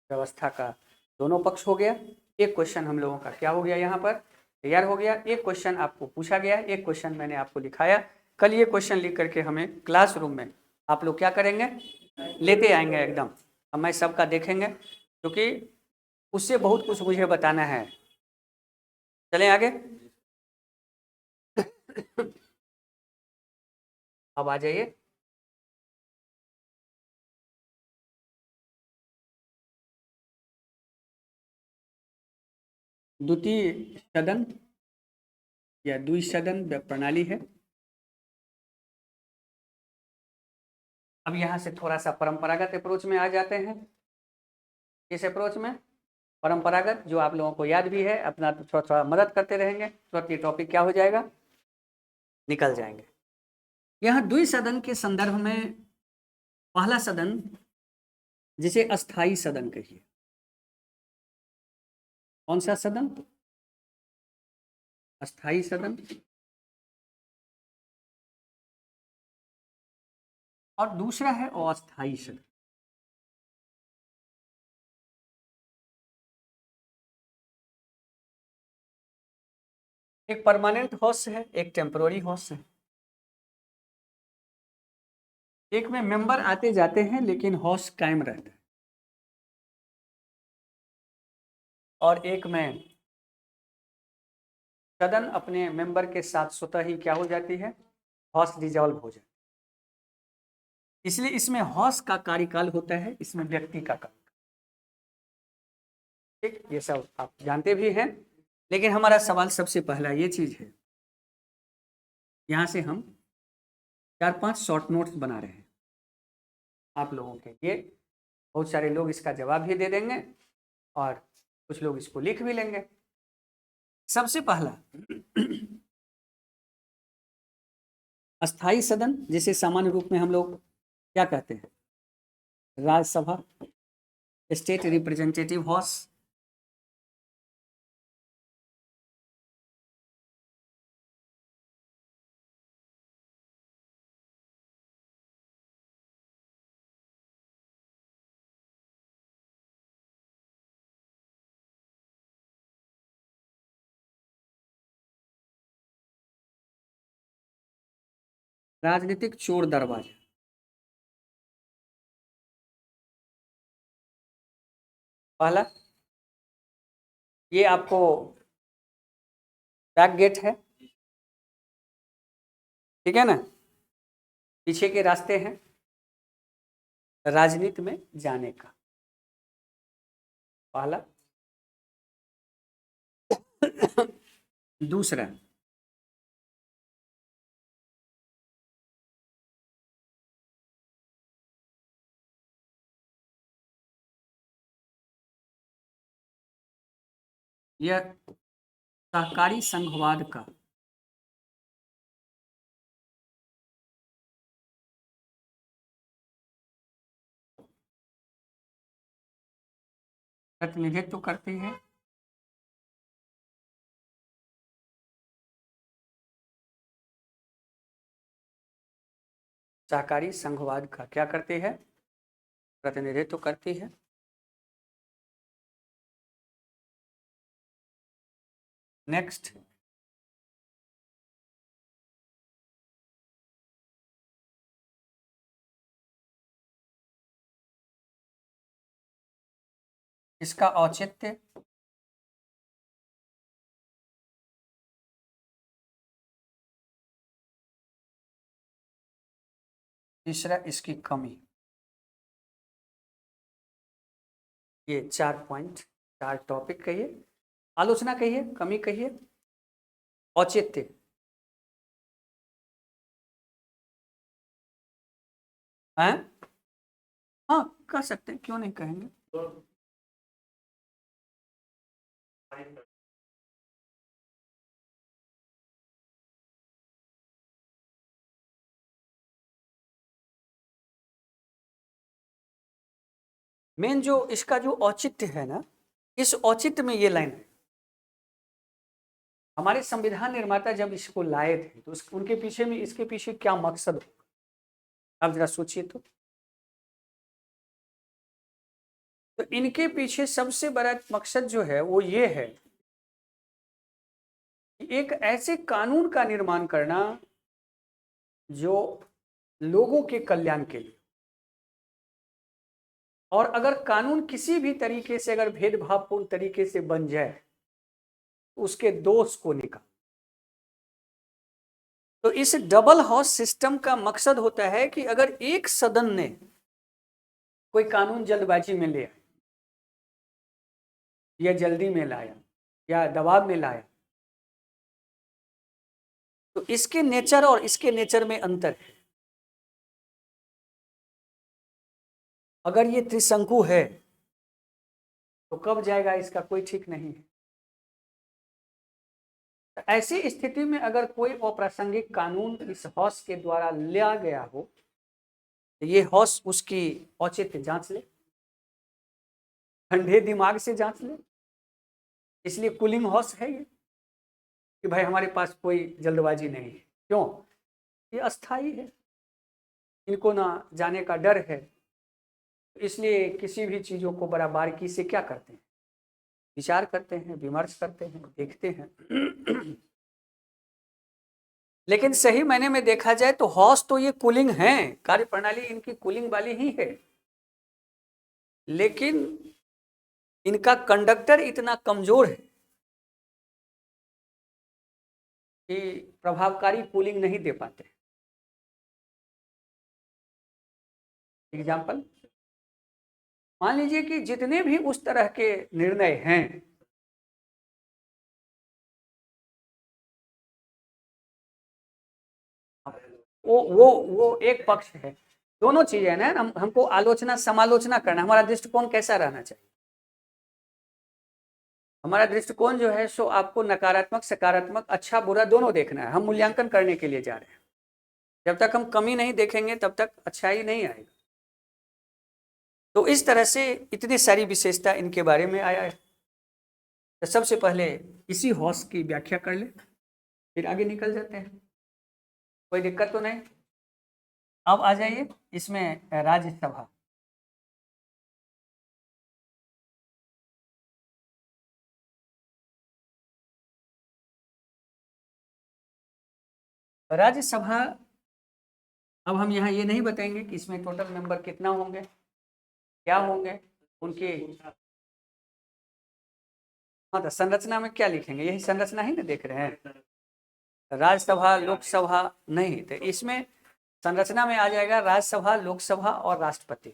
व्यवस्था का दोनों पक्ष हो गया। एक क्वेश्चन हम लोगों का क्या हो गया, यहाँ पर तैयार हो गया। एक क्वेश्चन आपको पूछा गया, एक क्वेश्चन मैंने आपको लिखाया। कल ये क्वेश्चन लिख करके हमें क्लासरूम में आप लोग क्या करेंगे, लेते आएंगे एकदम। अब मैं सबका देखेंगे क्योंकि उससे बहुत कुछ मुझे बताना है। चलें आगे। अब आ जाइए। द्वितीय सदन या द्विसदन प्रणाली है। अब यहाँ से थोड़ा सा परंपरागत अप्रोच में आ जाते हैं। किस अप्रोच में? परंपरागत, जो आप लोगों को याद भी है, अपना थोड़ा थोड़ा मदद करते रहेंगे, तुरंत ये टॉपिक क्या हो जाएगा, निकल जाएंगे। यहाँ द्विसदन के संदर्भ में पहला सदन जिसे अस्थाई सदन कहिए। कौन सा सदन? अस्थाई सदन। और दूसरा है अस्थाई सदन। एक परमानेंट हाउस है, एक टेम्पररी हाउस है। एक में मेंबर आते जाते हैं लेकिन हाउस कायम रहता है, और एक में सदन अपने मेंबर के साथ स्वतः ही क्या हो जाती है, हाउस डिजॉल्व हो जाती है। इसलिए इसमें हाउस का कार्यकाल होता है, इसमें व्यक्ति का कार्यकाल। ठीक, ये सब आप जानते भी हैं, लेकिन हमारा सवाल सबसे पहला ये चीज है। यहाँ से हम 4-5 शॉर्ट नोट्स बना रहे हैं आप लोगों के लिए। बहुत सारे लोग इसका जवाब भी दे देंगे और कुछ लोग इसको लिख भी लेंगे। सबसे पहला अस्थाई सदन, जिसे सामान्य रूप में हम लोग क्या कहते हैं, राज्यसभा, स्टेट रिप्रेजेंटेटिव हाउस। राजनीतिक चोर दरवाजा। पहला ये आपको बैक गेट है, ठीक है ना, पीछे के रास्ते हैं राजनीति में जाने का। पहला। दूसरा, यह सहकारी संघवाद का प्रतिनिधित्व करती है। सहकारी संघवाद का क्या करती है, प्रतिनिधित्व करती है। नेक्स्ट, इसका औचित्य, तीसरा इसकी कमी। ये 4 पॉइंट, 4 टॉपिक कहिए, आलोचना कहिए, कमी कहिए, औचित्य। हैं? हाँ, कह सकते हैं, क्यों नहीं कहेंगे। मेन जो इसका जो औचित्य है ना, इस औचित्य में ये लाइन है। हमारे संविधान निर्माता जब इसको लाए थे तो उनके पीछे में, इसके पीछे क्या मकसद होगा, आप जरा सोचिए तो। तो इनके पीछे सबसे बड़ा मकसद जो है वो ये है कि एक ऐसे कानून का निर्माण करना जो लोगों के कल्याण के लिए, और अगर कानून किसी भी तरीके से अगर भेदभावपूर्ण तरीके से बन जाए तो उसके दोष को निकाल। तो इस डबल हाउस सिस्टम का मकसद होता है कि अगर एक सदन ने कोई कानून जल्दबाजी में ले आया या जल्दी में लाया या दबाव में लाया, तो इसके नेचर और इसके नेचर में अंतर है। अगर ये त्रिशंकु है तो कब जाएगा इसका कोई ठीक नहीं है। ऐसी स्थिति में अगर कोई अप्रासंगिक कानून इस हाउस के द्वारा लिया गया हो तो ये हाउस उसकी औचित्य जांच ले, ठंडे दिमाग से जांच ले। इसलिए कूलिंग हाउस है ये कि भाई हमारे पास कोई जल्दबाजी नहीं है। क्यों? ये अस्थाई है, इनको ना जाने का डर है, इसलिए किसी भी चीज़ों को बड़ा बारीकी से क्या करते हैं, विचार करते हैं, विमर्श करते हैं, देखते हैं। लेकिन सही मायने में देखा जाए तो हाउस तो ये कूलिंग है, कार्य प्रणाली इनकी कूलिंग वाली ही है, लेकिन इनका कंडक्टर इतना कमजोर है कि प्रभावकारी कूलिंग नहीं दे पाते। एग्जाम्पल मान लीजिए कि जितने भी उस तरह के निर्णय हैं, वो एक पक्ष है। दोनों चीजें हैं ना, हमको आलोचना समालोचना करना, हमारा दृष्टिकोण कैसा रहना चाहिए। हमारा दृष्टिकोण जो है सो आपको नकारात्मक सकारात्मक अच्छा बुरा दोनों देखना है। हम मूल्यांकन करने के लिए जा रहे हैं। जब तक हम कमी नहीं देखेंगे तब तक अच्छाई नहीं आएगा। तो इस तरह से इतनी सारी विशेषता इनके बारे में आया है। तो सबसे पहले इसी हाउस की व्याख्या कर ले, फिर आगे निकल जाते हैं। कोई दिक्कत तो नहीं। अब आ जाइए इसमें राज्यसभा। राज्यसभा, अब हम यहाँ ये नहीं बताएंगे कि इसमें टोटल मेंबर कितना होंगे, क्या होंगे उनके। हाँ, तो संरचना में क्या लिखेंगे, यही संरचना ही ना देख रहे हैं, राज्यसभा लोकसभा नहीं, तो इसमें संरचना में आ जाएगा राज्यसभा लोकसभा और राष्ट्रपति।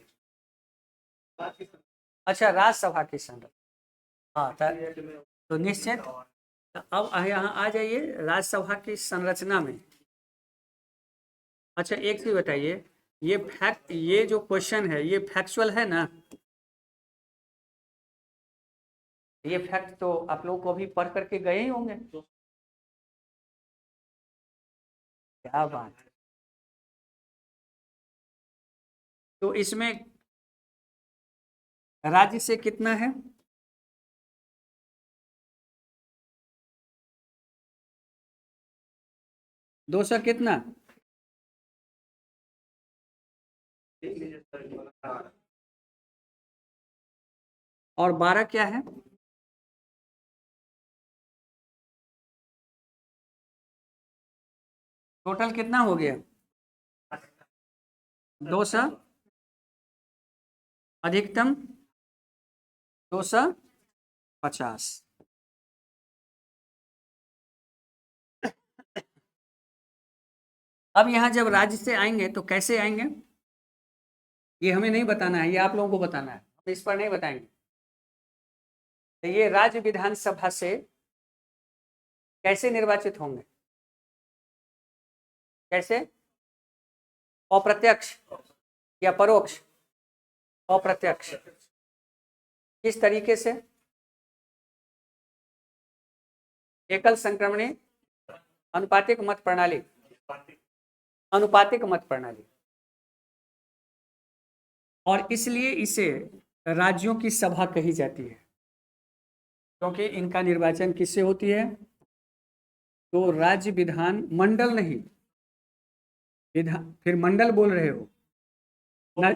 अच्छा, राज्यसभा की संरचना, हाँ तो निश्चित। तो अब यहाँ आ जाइए राज्यसभा की संरचना में। अच्छा एक चीज बताइए, ये जो क्वेश्चन है ये फैक्चुअल है ना? ये फैक्ट तो आप लोगों को अभी पढ़ करके गए ही होंगे। क्या बात है। तो इसमें राज्य से कितना है? 200 कितना? और 12 क्या है? टोटल कितना हो गया? 200 अधिकतम 250। अब यहाँ जब राज्य से आएंगे तो कैसे आएंगे ये हमें नहीं बताना है, ये आप लोगों को बताना है, हम इस पर नहीं बताएंगे। तो ये राज्य विधानसभा से कैसे निर्वाचित होंगे? कैसे? अप्रत्यक्ष या परोक्ष? अप्रत्यक्ष। किस तरीके से? एकल संक्रमणी अनुपातिक मत प्रणाली। अनुपातिक मत प्रणाली। और इसलिए इसे राज्यों की सभा कही जाती है, क्योंकि इनका निर्वाचन किससे होती है? तो राज्य विधान मंडल नहीं, विधान, फिर मंडल बोल रहे हो ना?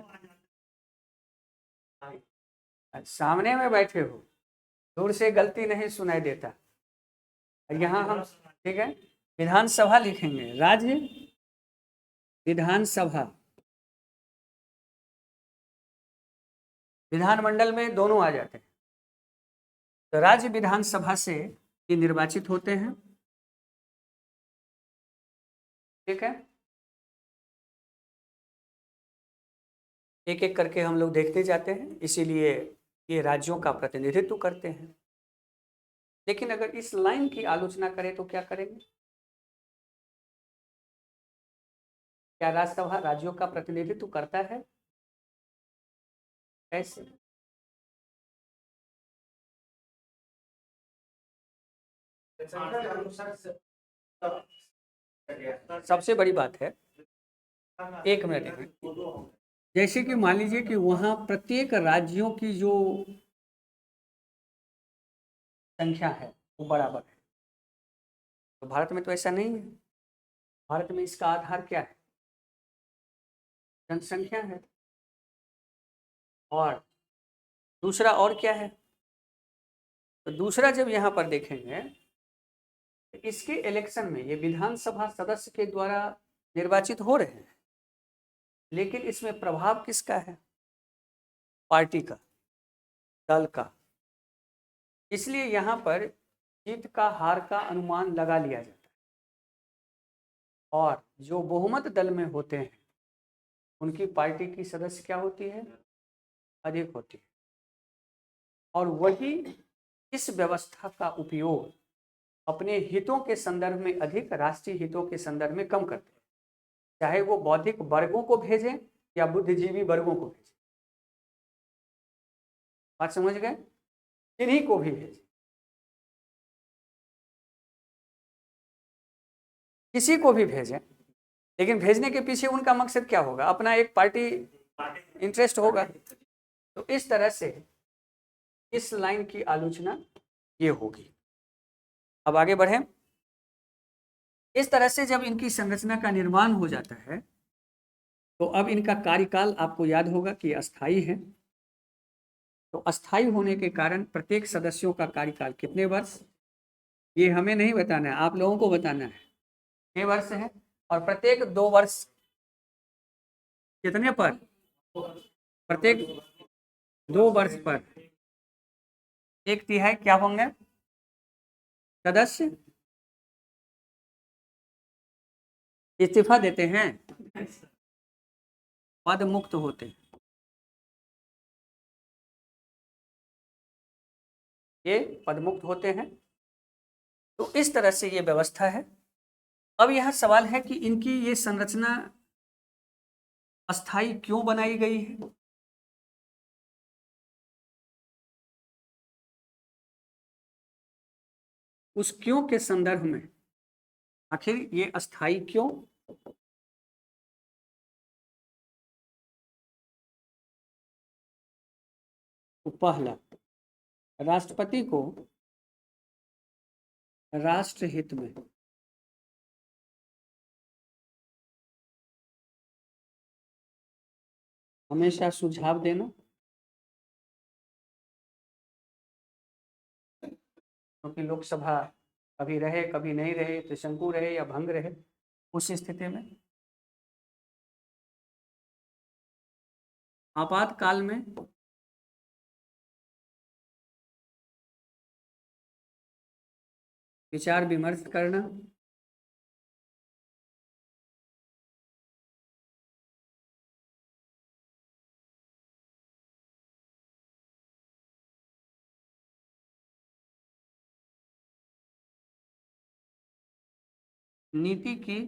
सामने में बैठे हो, दूर से गलती नहीं सुनाई देता। यहाँ हम ठीक है विधानसभा लिखेंगे, राज्य विधानसभा। विधानमंडल में दोनों आ जाते हैं, तो राज्य विधानसभा से ये निर्वाचित होते हैं। ठीक है, एक एक करके हम लोग देखते जाते हैं, इसीलिए ये राज्यों का प्रतिनिधित्व करते हैं। लेकिन अगर इस लाइन की आलोचना करें तो क्या करेंगे? क्या राज्यसभा राज्यों का प्रतिनिधित्व करता है? कैसे? सबसे बड़ी बात है, एक मिनट, जैसे कि मान लीजिए कि वहां प्रत्येक राज्यों की जो संख्या है वो बराबर है, तो भारत में तो ऐसा नहीं है। भारत में इसका आधार क्या है? जनसंख्या है। और दूसरा और क्या है? तो दूसरा जब यहाँ पर देखेंगे, तो इसके इलेक्शन में ये विधानसभा सदस्य के द्वारा निर्वाचित हो रहे हैं, लेकिन इसमें प्रभाव किसका है? पार्टी का, दल का। इसलिए यहाँ पर जीत का हार का अनुमान लगा लिया जाता है, और जो बहुमत दल में होते हैं उनकी पार्टी की सदस्य क्या होती है? अधिक होती है। और वही इस व्यवस्था का उपयोग अपने हितों के संदर्भ में अधिक, राष्ट्रीय हितों के संदर्भ में कम करते हैं, चाहे वो बौद्धिक वर्गों को भेजें या बुद्धिजीवी वर्गों को भेजें। बात समझ गए? किन्हीं को भी भेजें, किसी को भी भेजें, लेकिन भेजने के पीछे उनका मकसद क्या होगा? अपना एक पार्टी इंटरेस्ट होगा। तो इस तरह से इस लाइन की आलोचना ये होगी। अब आगे बढ़ें। इस तरह से जब इनकी संरचना का निर्माण हो जाता है, तो अब इनका कार्यकाल आपको याद होगा कि अस्थाई है। तो अस्थाई होने के कारण प्रत्येक सदस्यों का कार्यकाल कितने वर्ष, ये हमें नहीं बताना है, आप लोगों को बताना है। 6 वर्ष है, और प्रत्येक 2 वर्ष कितने पर? प्रत्येक 2 वर्ष पर 1/3 क्या होंगे? सदस्य इस्तीफा देते हैं, पद मुक्त होते हैं। ये पद मुक्त होते हैं। तो इस तरह से ये व्यवस्था है। अब यह सवाल है कि इनकी ये संरचना अस्थाई क्यों बनाई गई है? उस क्यों के संदर्भ में, आखिर ये अस्थाई क्यों? तो पहला, राष्ट्रपति को राष्ट्रहित में हमेशा सुझाव देना, क्योंकि लोकसभा कभी रहे कभी नहीं रहे, त्रिशंकु रहे या भंग रहे, उस स्थिति में आपातकाल में विचार विमर्श करना, नीति की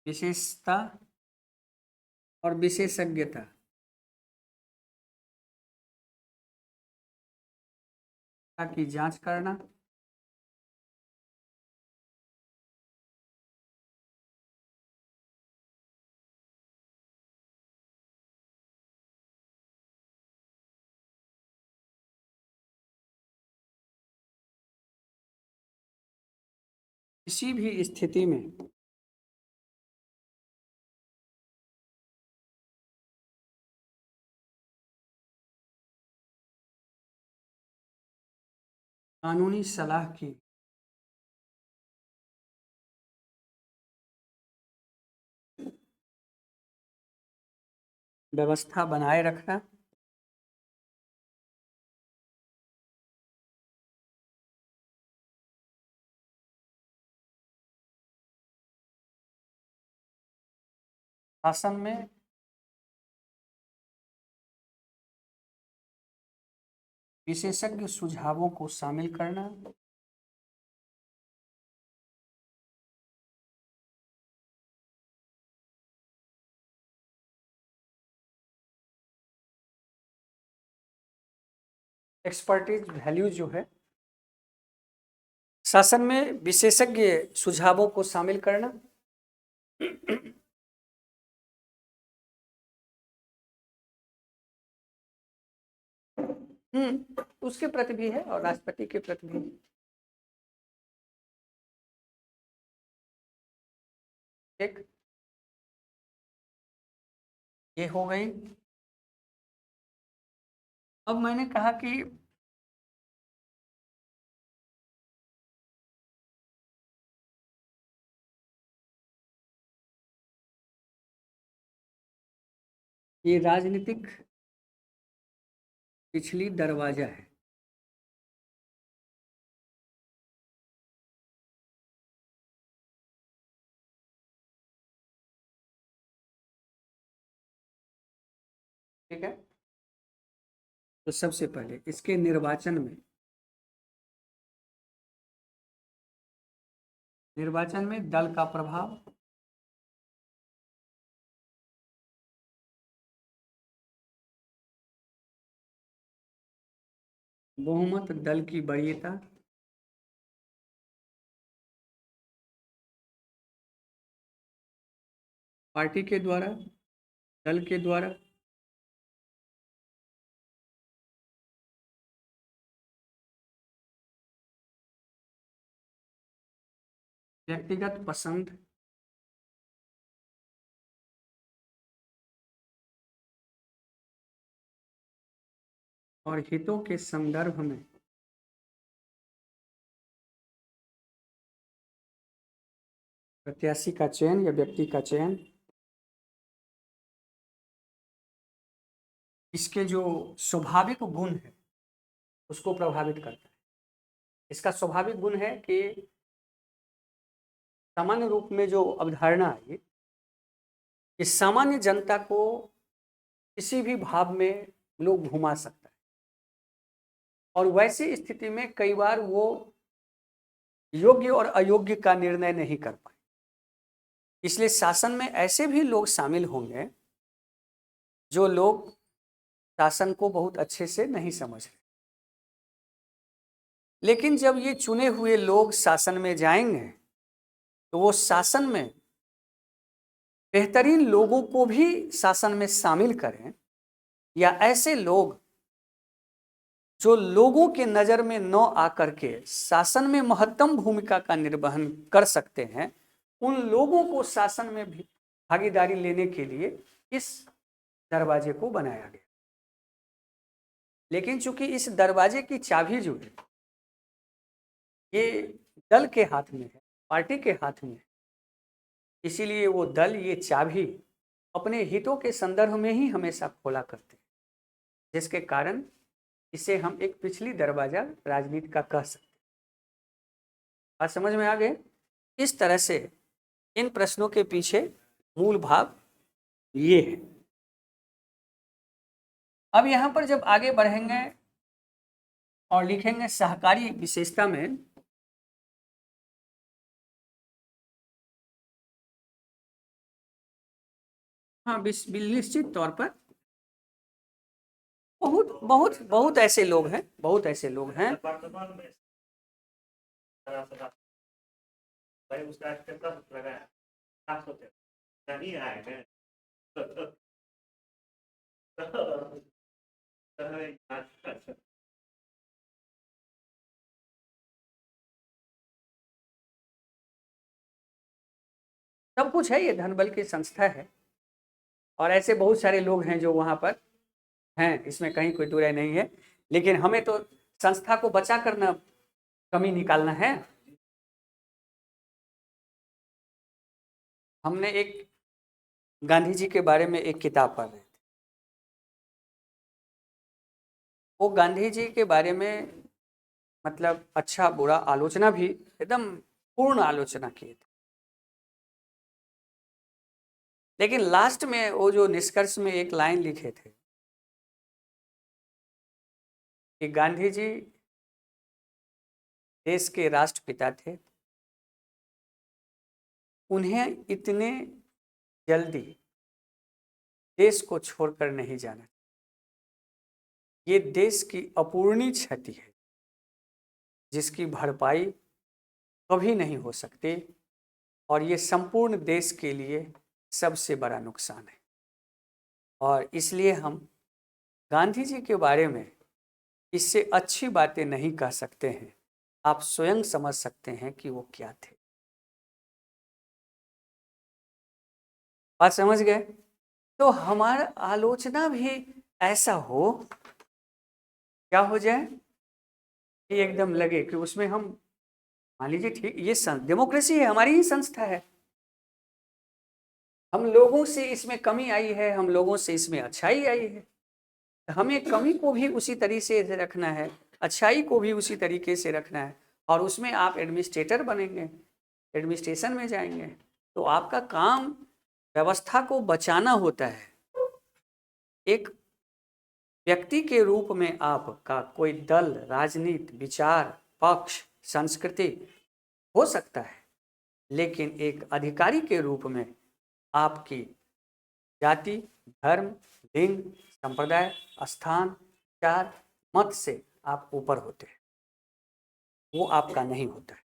विशेषता और विशेषज्ञता की जांच करना, किसी भी स्थिति में कानूनी सलाह की व्यवस्था बनाए रखना, शासन में विशेषज्ञ सुझावों को शामिल करना, एक्सपर्टीज वैल्यू जो है, शासन में विशेषज्ञ सुझावों को शामिल करना, उसके प्रति भी है और राष्ट्रपति के प्रति भी। एक ये हो गई। अब मैंने कहा कि ये राजनीतिक पिछली दरवाजा है। ठीक है, तो सबसे पहले इसके निर्वाचन में दल का प्रभाव, बहुमत दल की वरीयता, पार्टी के द्वारा, दल के द्वारा, व्यक्तिगत पसंद, और हितों के संदर्भ में प्रत्याशी का चयन या व्यक्ति का चयन, इसके जो स्वाभाविक गुण है उसको प्रभावित करता है। इसका स्वाभाविक गुण है कि सामान्य रूप में जो अवधारणा है कि सामान्य जनता को किसी भी भाव में लोग घुमा सकता है, और वैसी स्थिति में कई बार वो योग्य और अयोग्य का निर्णय नहीं कर पाए। इसलिए शासन में ऐसे भी लोग शामिल होंगे जो लोग शासन को बहुत अच्छे से नहीं समझ रहे, लेकिन जब ये चुने हुए लोग शासन में जाएंगे तो वो शासन में बेहतरीन लोगों को भी शासन में शामिल करें, या ऐसे लोग जो लोगों के नज़र में न आकर के शासन में महत्तम भूमिका का निर्वहन कर सकते हैं, उन लोगों को शासन में भी भागीदारी लेने के लिए इस दरवाजे को बनाया गया। लेकिन चूंकि इस दरवाजे की चाबी जो है ये दल के हाथ में है, पार्टी के हाथ में है, इसीलिए वो दल ये चाबी अपने हितों के संदर्भ में ही हमेशा खोला करते हैं, जिसके कारण इसे हम एक पिछली दरवाजा राजनीति का कह सकते हैं। बात समझ में आ गए? इस तरह से इन प्रश्नों के पीछे मूल भाव ये है। अब यहां पर जब आगे बढ़ेंगे और लिखेंगे सहकारी विशेषता में, हाँ निश्चित तौर पर बहुत बहुत बहुत ऐसे लोग हैं, बहुत ऐसे लोग हैं। भाई उसका लगाया सब कुछ है, ये धन बल की संस्था है और ऐसे बहुत सारे लोग हैं जो वहाँ पर हैं, इसमें कहीं कोई दो राय नहीं है। लेकिन हमें तो संस्था को बचा कर न कमी निकालना है। हमने एक गांधी जी के बारे में एक किताब पढ़ रहे थे। वो गांधी जी के बारे में मतलब अच्छा बुरा आलोचना भी एकदम पूर्ण आलोचना किए थे, लेकिन लास्ट में वो जो निष्कर्ष में एक लाइन लिखे थे कि गांधी जी देश के राष्ट्रपिता थे, उन्हें इतने जल्दी देश को छोड़कर नहीं जाना, ये देश की अपूर्णीय क्षति है जिसकी भरपाई कभी नहीं हो सकती और ये संपूर्ण देश के लिए सबसे बड़ा नुकसान है। और इसलिए हम गांधी जी के बारे में इससे अच्छी बातें नहीं कह सकते हैं, आप स्वयं समझ सकते हैं कि वो क्या थे। बात समझ गए? तो हमारा आलोचना भी ऐसा हो, क्या हो जाए कि एकदम लगे कि उसमें हम मान लीजिए ठीक, ये डेमोक्रेसी है, हमारी ही संस्था है, हम लोगों से इसमें कमी आई है, हम लोगों से इसमें अच्छाई आई है, हमें कमी को भी उसी तरीके से रखना है, अच्छाई को भी उसी तरीके से रखना है। और उसमें आप एडमिनिस्ट्रेटर बनेंगे, एडमिनिस्ट्रेशन में जाएंगे, तो आपका काम व्यवस्था को बचाना होता है। एक व्यक्ति के रूप में आपका कोई दल, राजनीति, विचार, पक्ष, संस्कृति हो सकता है, लेकिन एक अधिकारी के रूप में आपकी जाति, धर्म, लिंग, संप्रदाय, स्थान, विचार, मत से आप ऊपर होते हैं, वो आपका नहीं होता है।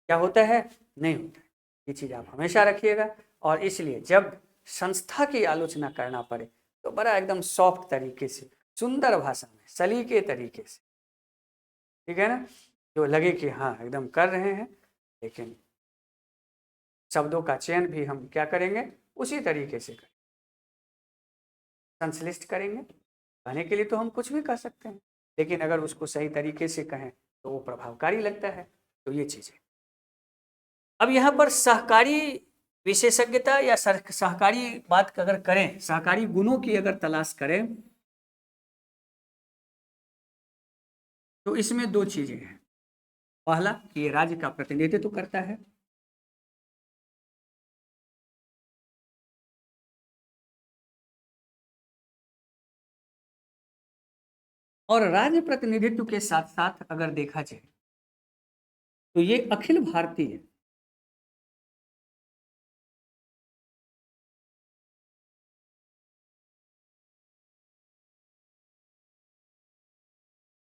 क्या होता है? नहीं होता है। ये चीज़ आप हमेशा रखिएगा। और इसलिए जब संस्था की आलोचना करना पड़े तो बड़ा एकदम सॉफ्ट तरीके से, सुंदर भाषा में, सलीके तरीके से, ठीक है ना, जो लगे कि हाँ एकदम कर रहे हैं, लेकिन शब्दों का चयन भी हम क्या करेंगे, उसी तरीके से करें, संश्लिष्ट करेंगे। कहने के लिए तो हम कुछ भी कह सकते हैं, लेकिन अगर उसको सही तरीके से कहें तो वो प्रभावकारी लगता है। तो ये चीज़ें। अब यहाँ पर सहकारी विशेषज्ञता या सहकारी बात अगर करें, सहकारी गुणों की अगर तलाश करें, तो इसमें दो चीजें हैं। पहला कि ये राज्य का प्रतिनिधित्व करता है, और राज्य प्रतिनिधित्व के साथ साथ अगर देखा जाए तो ये अखिल भारतीय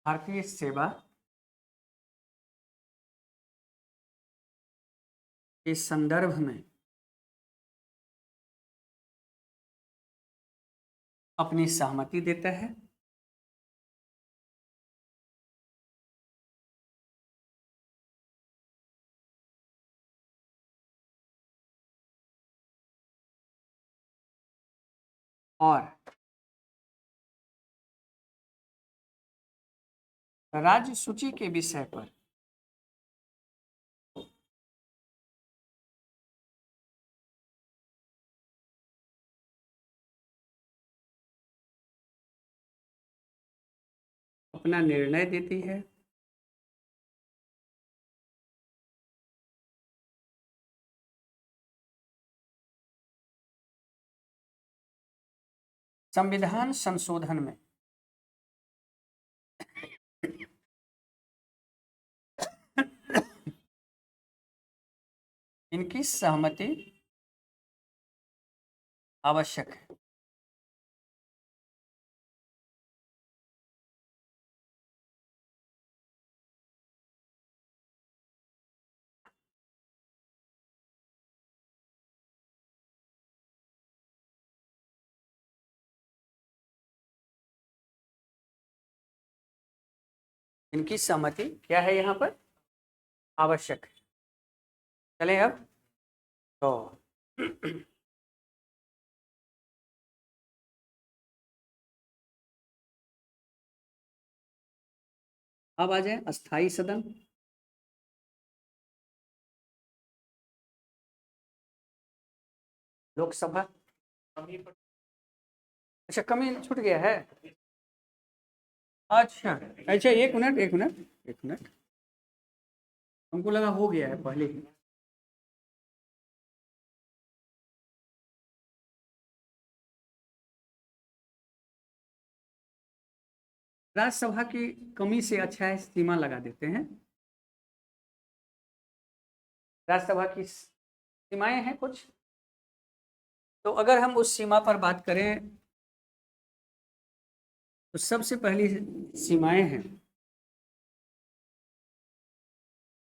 भारतीय सेवा के संदर्भ में अपनी सहमति देता है, और राज्य सूची के विषय पर अपना निर्णय देती है, संविधान संशोधन में इनकी सहमति आवश्यक है। इनकी सहमति क्या है यहाँ पर? आवश्यक है। चलें अब तो अब आ जाए अस्थाई सदन। लोकसभा। अच्छा, कमी छूट गया है। अच्छा अच्छा, एक मिनट एक मिनट एक मिनट, हमको लगा हो गया है पहले ही। राज्यसभा की कमी से अच्छा है सीमा लगा देते हैं। राज्यसभा की सीमाएं हैं कुछ, तो अगर हम उस सीमा पर बात करें तो सबसे पहली सीमाएं हैं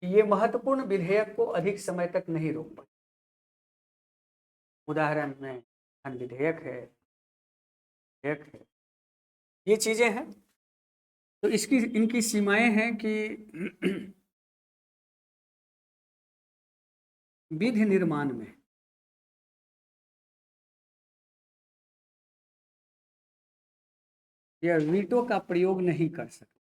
कि ये महत्वपूर्ण विधेयक को अधिक समय तक नहीं रोक पाए। उदाहरण में धन विधेयक है, विधेयक है, ये चीजें हैं। तो इसकी इनकी सीमाएं हैं कि विधि निर्माण में यह वीटो का प्रयोग नहीं कर सकते।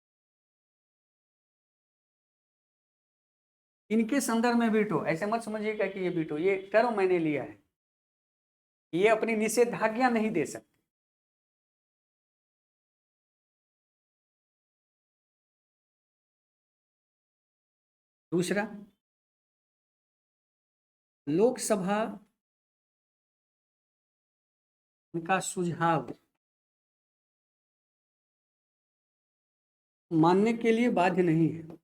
इनके संदर्भ में वीटो, ऐसे मत समझिएगा कि ये वीटो, ये टर्म मैंने लिया है, ये अपनी निषेधाज्ञा नहीं दे सकते। दूसरा, लोकसभा उनका सुझाव मानने के लिए बाध्य नहीं है।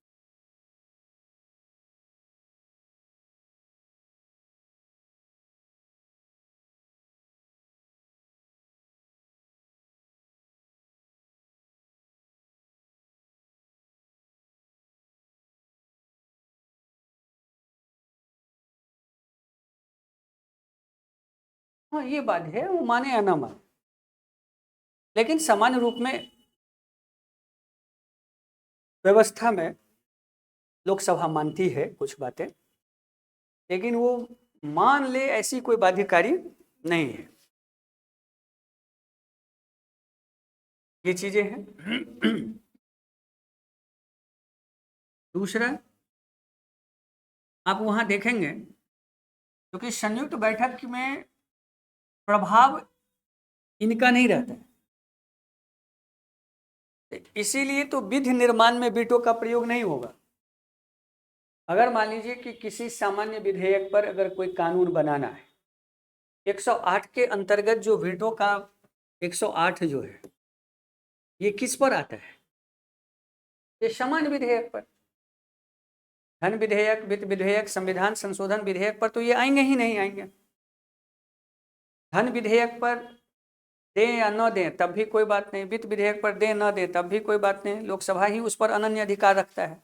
हाँ, ये बाध्य है, वो माने या ना माने, लेकिन सामान्य रूप में व्यवस्था में लोकसभा मानती है कुछ बातें, लेकिन वो मान ले ऐसी कोई बाध्यकारी नहीं है। ये चीजें हैं। दूसरा, आप वहां देखेंगे क्योंकि संयुक्त बैठक में प्रभाव इनका नहीं रहता है, इसीलिए तो विधि निर्माण में वीटो का प्रयोग नहीं होगा। अगर मान लीजिए कि किसी सामान्य विधेयक पर अगर कोई कानून बनाना है, 108 के अंतर्गत जो वीटो का 108 जो है, ये किस पर आता है? ये सामान्य विधेयक पर। धन विधेयक, वित्त विधेयक, संविधान संशोधन विधेयक पर तो ये आएंगे ही नहीं आएंगे। धन विधेयक पर दें या न दें तब भी कोई बात नहीं, वित्त विधेयक पर दें न दें तब भी कोई बात नहीं, लोकसभा ही उस पर अनन्य अधिकार रखता है।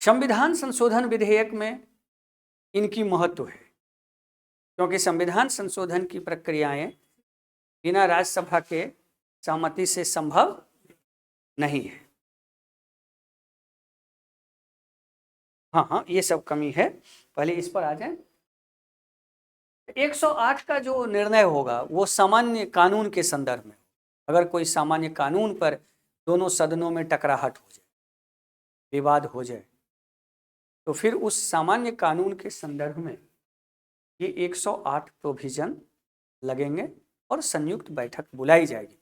संविधान संशोधन विधेयक में इनकी महत्व है, क्योंकि संविधान संशोधन की प्रक्रियाएं बिना राज्यसभा के सहमति से संभव नहीं है। हाँ हाँ, ये सब कमी है। पहले इस पर आ जाए। 108 का जो निर्णय होगा वो सामान्य कानून के संदर्भ में, अगर कोई सामान्य कानून पर दोनों सदनों में टकराहट हो जाए, विवाद हो जाए, तो फिर उस सामान्य कानून के संदर्भ में ये 108 प्रोविजन लगेंगे और संयुक्त बैठक बुलाई जाएगी।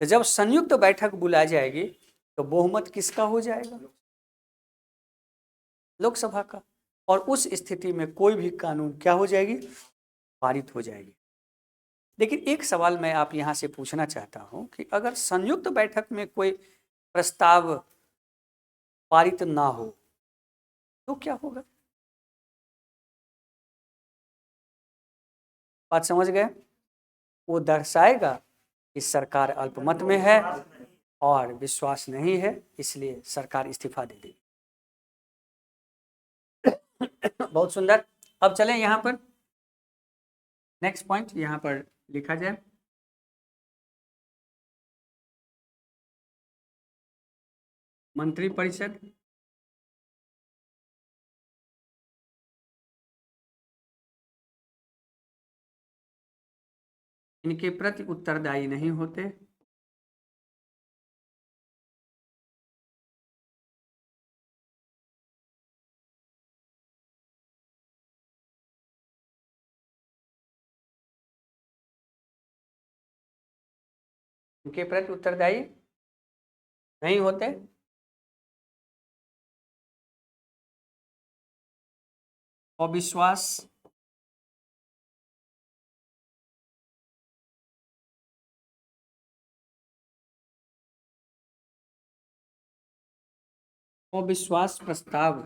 तो जब संयुक्त बैठक बुलाई जाएगी तो बहुमत किसका हो जाएगा? लोकसभा का। और उस स्थिति में कोई भी कानून क्या हो जाएगी? पारित हो जाएगी। लेकिन एक सवाल मैं आप यहाँ से पूछना चाहता हूँ कि अगर संयुक्त बैठक में कोई प्रस्ताव पारित ना हो तो क्या होगा? बात समझ गए? वो दर्शाएगा कि सरकार अल्पमत में है और विश्वास नहीं है, इसलिए सरकार इस्तीफा दे देगी। बहुत सुंदर। अब चलें यहाँ पर नेक्स्ट पॉइंट, यहाँ पर लिखा जाए मंत्रिपरिषद इनके प्रति उत्तरदायी नहीं होते, इनके प्रति उत्तरदायी नहीं होते, अविश्वास अविश्वास प्रस्ताव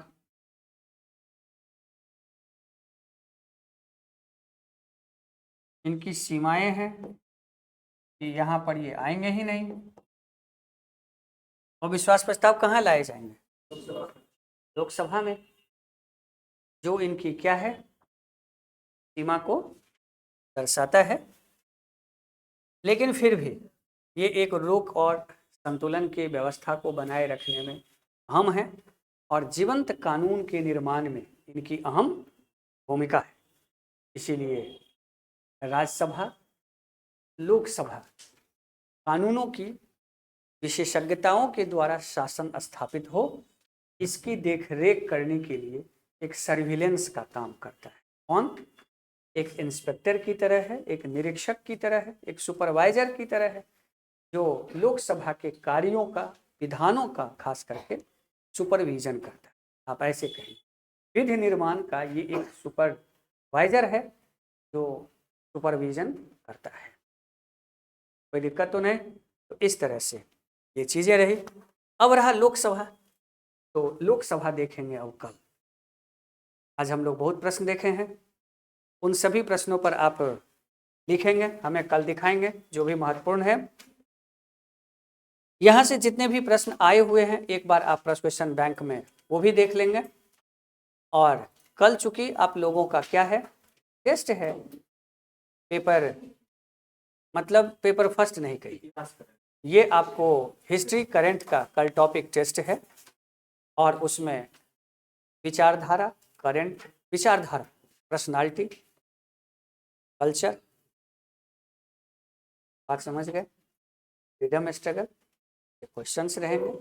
इनकी सीमाएं हैं कि यहाँ पर ये आएंगे ही नहीं। अविश्वास प्रस्ताव कहाँ लाए जाएंगे? लोकसभा में, जो इनकी क्या है, सीमा को दर्शाता है। लेकिन फिर भी ये एक रोक और संतुलन की व्यवस्था को बनाए रखने में अहम है और जीवंत कानून के निर्माण में इनकी अहम भूमिका है। इसीलिए राज्यसभा, लोकसभा कानूनों की विशेषज्ञताओं के द्वारा शासन स्थापित हो, इसकी देखरेख करने के लिए एक सर्विलेंस का काम करता है। कौन? एक इंस्पेक्टर की तरह है, एक निरीक्षक की तरह है, एक सुपरवाइजर की तरह है, जो लोकसभा के कार्यों का, विधानों का खास करके सुपरविजन करता है। आप ऐसे कहें विधि निर्माण का ये एक सुपरवाइजर है जो सुपरविजन करता है। कोई दिक्कत तो नहीं? तो इस तरह से ये चीज़ें रही। अब रहा लोकसभा, तो लोकसभा देखेंगे अब कल। आज हम लोग बहुत प्रश्न देखे हैं, उन सभी प्रश्नों पर आप लिखेंगे, हमें कल दिखाएंगे जो भी महत्वपूर्ण है। यहाँ से जितने भी प्रश्न आए हुए हैं एक बार आप प्रश्न क्वेश्चन बैंक में वो भी देख लेंगे। और कल चूंकि आप लोगों का क्या है, टेस्ट है, पेपर मतलब पेपर फर्स्ट नहीं कही, ये आपको हिस्ट्री करंट का कल टॉपिक टेस्ट है और उसमें विचारधारा, करंट विचारधारा, पर्सनालिटी, कल्चर, बात समझ गए, फ्रीडम स्ट्रगल, क्वेश्चंस रहेंगे।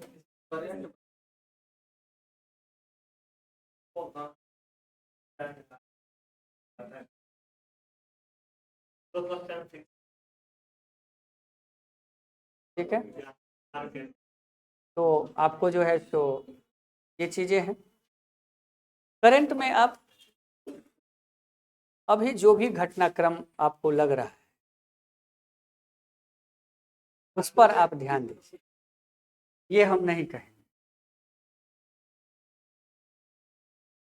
ठीक है, तो आपको जो है तो ये चीजें हैं। करंट में आप अभी जो भी घटनाक्रम आपको लग रहा है उस पर आप ध्यान दीजिए, ये हम नहीं कहें।